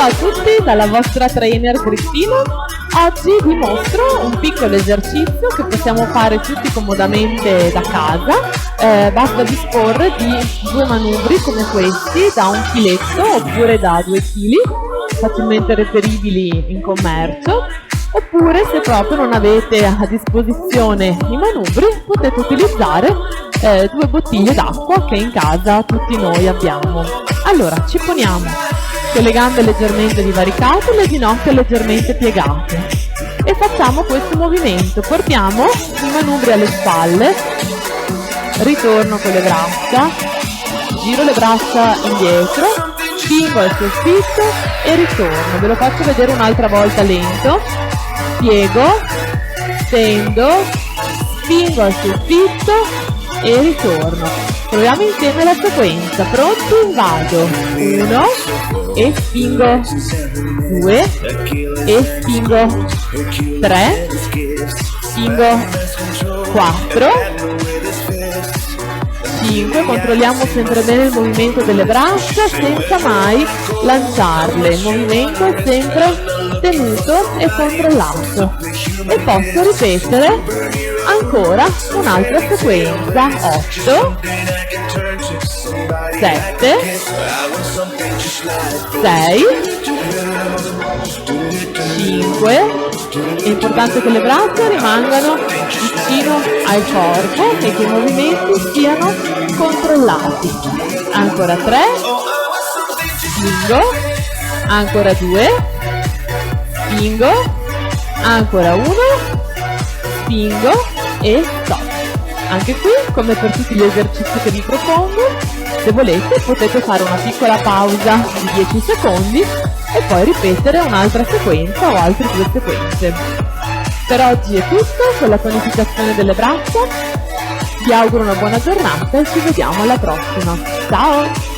Ciao a tutti, dalla vostra trainer Cristina. Oggi vi mostro un piccolo esercizio che possiamo fare tutti comodamente da casa. Basta disporre di due manubri come questi da 1 chiletto oppure da 2 kg, facilmente reperibili in commercio. Oppure, se proprio non avete a disposizione i manubri, potete utilizzare 2 bottiglie d'acqua che in casa tutti noi abbiamo. Allora, ci poniamo con le gambe leggermente divaricate, le ginocchia leggermente piegate e facciamo questo movimento. Portiamo i manubri alle spalle, ritorno con le braccia, giro le braccia indietro, spingo al soffitto e ritorno. Ve lo faccio vedere un'altra volta lento. Piego, stendo, spingo al soffitto e ritorno. Proviamo insieme la sequenza. Pronti? Vado. 1 e spingo, 2 e spingo, 3, spingo, 4, 5. Controlliamo sempre bene il movimento delle braccia senza mai lanciarle. Il movimento è sempre tenuto e controllato. E posso ripetere ancora un'altra sequenza. 8, 7, 6, 5. È importante che le braccia rimangano vicino al corpo e che i movimenti siano controllati. Ancora 3, spingo, ancora 2, spingo, ancora 1, spingo e stop. Anche qui, come per tutti gli esercizi che vi propongo, se volete potete fare una piccola pausa di 10 secondi e poi ripetere un'altra sequenza o altre 2 sequenze. Per oggi è tutto con la tonificazione delle braccia. Vi auguro una buona giornata e ci vediamo alla prossima. Ciao!